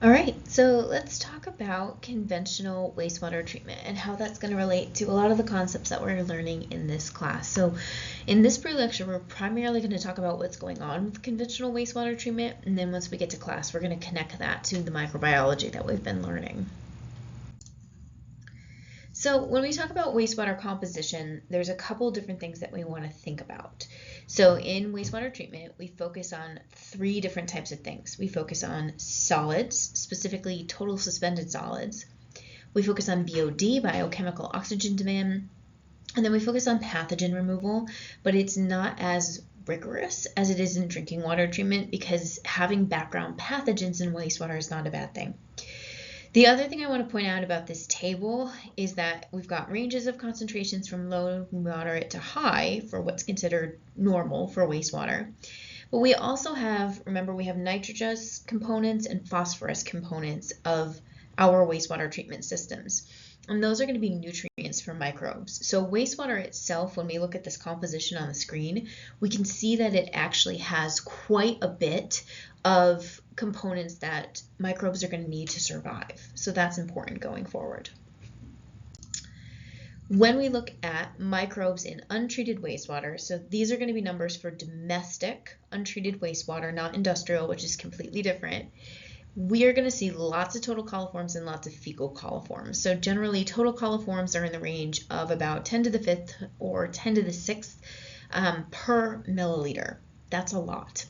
All right, so let's talk about conventional wastewater treatment and how that's going to relate to a lot of the concepts that we're learning in this class. So in this pre-lecture, we're primarily going to talk about what's going on with conventional wastewater treatment, and then once we get to class, we're going to connect that to the microbiology that we've been learning. So when we talk about wastewater composition, there's a couple different things that we want to think about. So in wastewater treatment, we focus on three different types of things. We focus on solids, specifically total suspended solids. We focus on BOD, biochemical oxygen demand. And then we focus on pathogen removal, but it's not as rigorous as it is in drinking water treatment because having background pathogens in wastewater is not a bad thing. The other thing I want to point out about this table is that we've got ranges of concentrations from low, moderate to high for what's considered normal for wastewater. But we also have, remember, we have nitrogenous components and phosphorus components of our wastewater treatment systems. And those are going to be nutrients for microbes. So wastewater itself, when we look at this composition on the screen, we can see that it actually has quite a bit of components that microbes are going to need to survive. So that's important going forward. When we look at microbes in untreated wastewater, so these are going to be numbers for domestic untreated wastewater, not industrial, which is completely different. We are going to see lots of total coliforms and lots of fecal coliforms. So generally, total coliforms are in the range of about 10 to the 5th or 10 to the 6th per milliliter. That's a lot.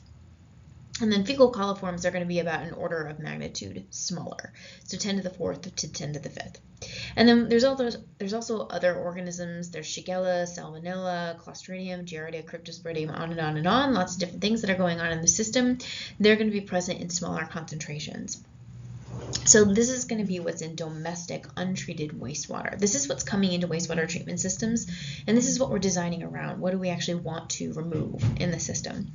And then fecal coliforms are going to be about an order of magnitude smaller, so 10 to the 4th to 10 to the 5th. And then there's also other organisms. There's Shigella, Salmonella, Clostridium, Giardia, Cryptosporidium, on and on and on. Lots of different things that are going on in the system. They're going to be present in smaller concentrations. So this is going to be what's in domestic untreated wastewater. This is what's coming into wastewater treatment systems, and this is what we're designing around. What do we actually want to remove in the system?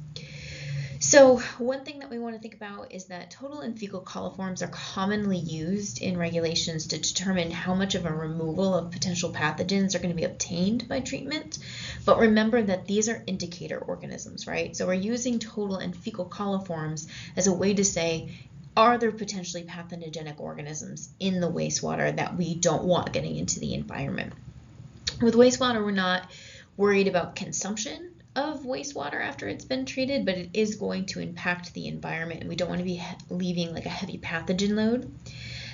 So one thing that we want to think about is that total and fecal coliforms are commonly used in regulations to determine how much of a removal of potential pathogens are going to be obtained by treatment. But remember that these are indicator organisms, right? So we're using total and fecal coliforms as a way to say, are there potentially pathogenic organisms in the wastewater that we don't want getting into the environment? With wastewater, we're not worried about consumption of wastewater after it's been treated, but it is going to impact the environment, and we don't want to be leaving like a heavy pathogen load.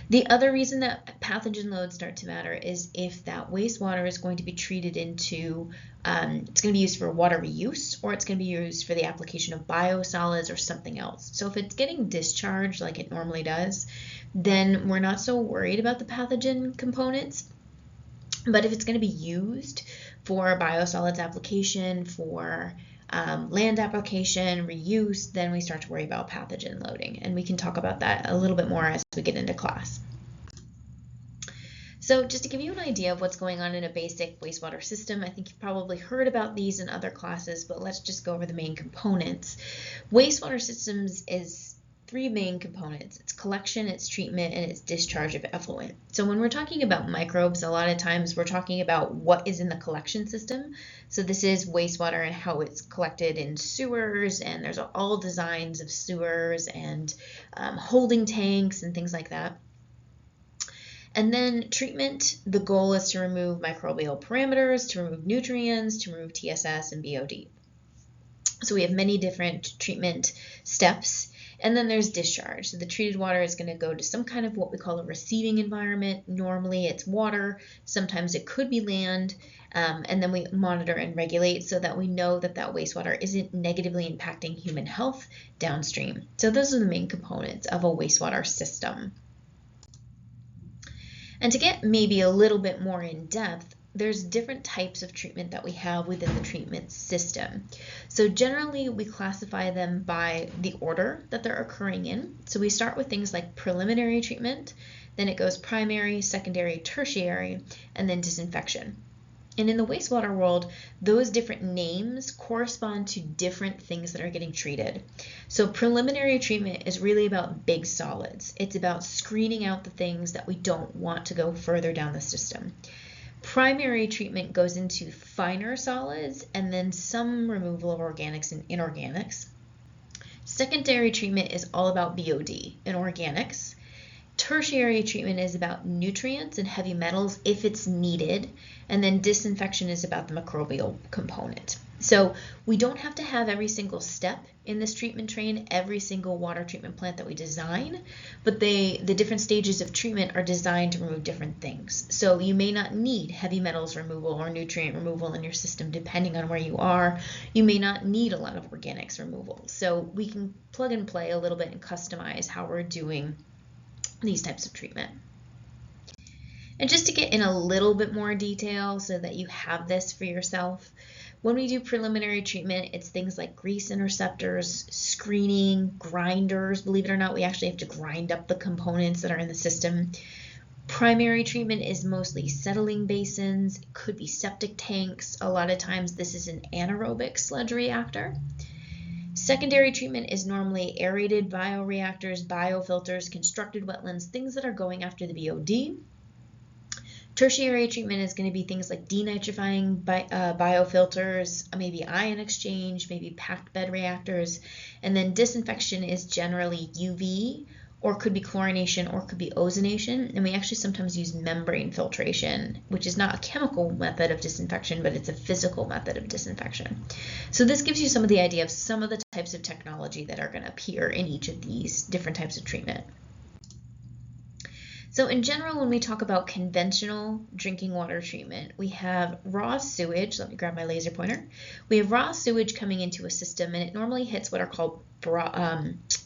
The other reason that pathogen loads start to matter is if that wastewater is going to be treated into, it's going to be used for water reuse, or it's going to be used for the application of biosolids or something else. So if it's getting discharged like it normally does, then we're not so worried about the pathogen components. But if it's going to be used for biosolids application, for land application, reuse, then we start to worry about pathogen loading. And we can talk about that a little bit more as we get into class. So just to give you an idea of what's going on in a basic wastewater system, I think you've probably heard about these in other classes, but let's just go over the main components. Wastewater systems is three main components. It's collection, it's treatment, and it's discharge of effluent. So when we're talking about microbes, a lot of times we're talking about what is in the collection system. So this is wastewater and how it's collected in sewers, and there's all designs of sewers and holding tanks and things like that. And then treatment, the goal is to remove microbial parameters, to remove nutrients, to remove TSS and BOD. So we have many different treatment steps. And then there's discharge. So the treated water is going to go to some kind of what we call a receiving environment. Normally it's water, sometimes it could be land, and then we monitor and regulate so that we know that that wastewater isn't negatively impacting human health downstream. So those are the main components of a wastewater system. And to get maybe a little bit more in depth, there's different types of treatment that we have within the treatment system. So generally we classify them by the order that they're occurring in. So we start with things like preliminary treatment, then it goes primary, secondary, tertiary, and then disinfection. And in the wastewater world, those different names correspond to different things that are getting treated. So preliminary treatment is really about big solids. It's about screening out the things that we don't want to go further down the system. Primary treatment goes into finer solids and then some removal of organics and inorganics. Secondary treatment is all about BOD and organics. Tertiary treatment is about nutrients and heavy metals if it's needed, and then disinfection is about the microbial component. So we don't have to have every single step in this treatment train, every single water treatment plant that we design, but the different stages of treatment are designed to remove different things. So you may not need heavy metals removal or nutrient removal in your system depending on where you are. You may not need a lot of organics removal. So we can plug and play a little bit and customize how we're doing these types of treatment. And just to get in a little bit more detail so that you have this for yourself, when we do preliminary treatment, it's things like grease interceptors, screening, grinders. Believe it or not, we actually have to grind up the components that are in the system. Primary treatment is mostly settling basins. It could be septic tanks. A lot of times this is an anaerobic sludge reactor. Secondary treatment is normally aerated bioreactors, biofilters, constructed wetlands, things that are going after the BOD. Tertiary treatment is going to be things like denitrifying biofilters, maybe ion exchange, maybe packed bed reactors, and then disinfection is generally UV, or could be chlorination, or could be ozonation, and we actually sometimes use membrane filtration, which is not a chemical method of disinfection, but it's a physical method of disinfection. So this gives you some of the idea of some of the types of technology that are going to appear in each of these different types of treatment. So in general, when we talk about conventional drinking water treatment, we have raw sewage. Let me grab my laser pointer. We have raw sewage coming into a system, and it normally hits what are called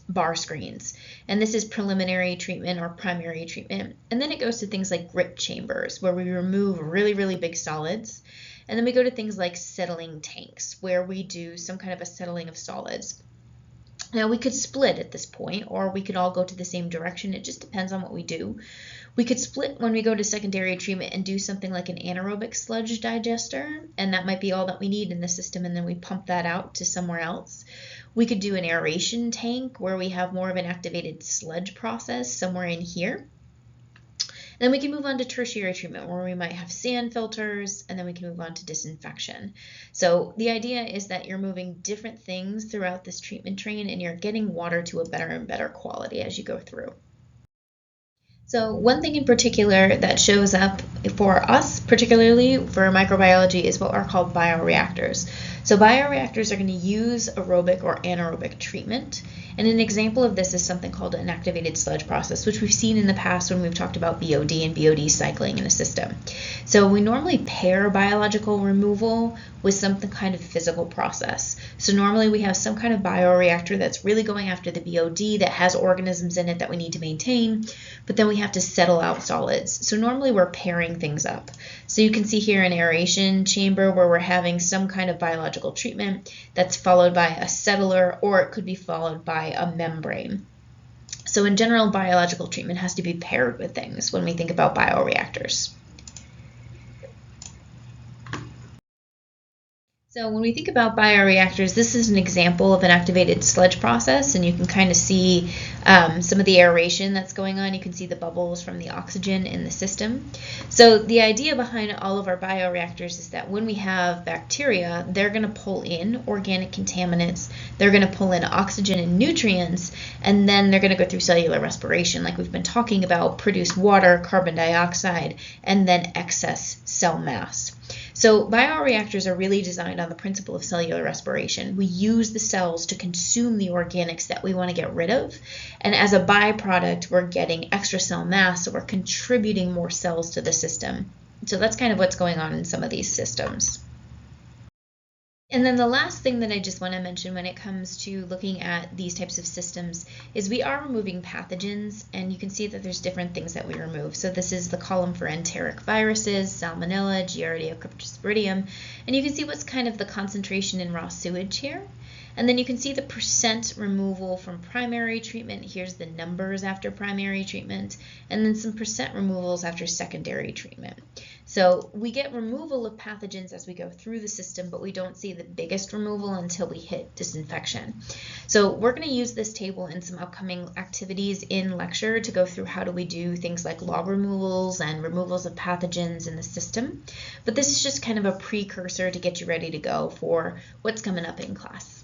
bar screens. And this is preliminary treatment or primary treatment. And then it goes to things like grip chambers, where we remove really, really big solids. And then we go to things like settling tanks, where we do some kind of a settling of solids. Now we could split at this point, or we could all go to the same direction. It just depends on what we do. We could split when we go to secondary treatment and do something like an anaerobic sludge digester, and that might be all that we need in the system, and then we pump that out to somewhere else. We could do an aeration tank where we have more of an activated sludge process somewhere in here. Then we can move on to tertiary treatment where we might have sand filters, and then we can move on to disinfection. So the idea is that you're moving different things throughout this treatment train, and you're getting water to a better and better quality as you go through. So one thing in particular that shows up for us, particularly for microbiology, is what are called bioreactors. So bioreactors are going to use aerobic or anaerobic treatment. And an example of this is something called an activated sludge process, which we've seen in the past when we've talked about BOD and BOD cycling in a system. So we normally pair biological removal with some kind of physical process. So normally we have some kind of bioreactor that's really going after the BOD that has organisms in it that we need to maintain, but then we have to settle out solids. So normally we're pairing things up. So you can see here an aeration chamber where we're having some kind of biological treatment that's followed by a settler, or it could be followed by a membrane. So in general, biological treatment has to be paired with things when we think about bioreactors. So when we think about bioreactors, this is an example of an activated sludge process, and you can kind of see some of the aeration that's going on. You can see the bubbles from the oxygen in the system. So the idea behind all of our bioreactors is that when we have bacteria, they're going to pull in organic contaminants, they're going to pull in oxygen and nutrients, and then they're going to go through cellular respiration, like we've been talking about, produce water, carbon dioxide, and then excess cell mass. So bioreactors are really designed on the principle of cellular respiration. We use the cells to consume the organics that we want to get rid of, and as a byproduct, we're getting extra cell mass, so we're contributing more cells to the system. So that's kind of what's going on in some of these systems. And then the last thing that I just want to mention when it comes to looking at these types of systems is we are removing pathogens, and you can see that there's different things that we remove. So this is the column for enteric viruses, Salmonella, Giardia, Cryptosporidium, and you can see what's kind of the concentration in raw sewage here. And then you can see the percent removal from primary treatment. Here's the numbers after primary treatment, and then some percent removals after secondary treatment. So we get removal of pathogens as we go through the system, but we don't see the biggest removal until we hit disinfection. So we're going to use this table in some upcoming activities in lecture to go through how do we do things like log removals and removals of pathogens in the system. But this is just kind of a precursor to get you ready to go for what's coming up in class.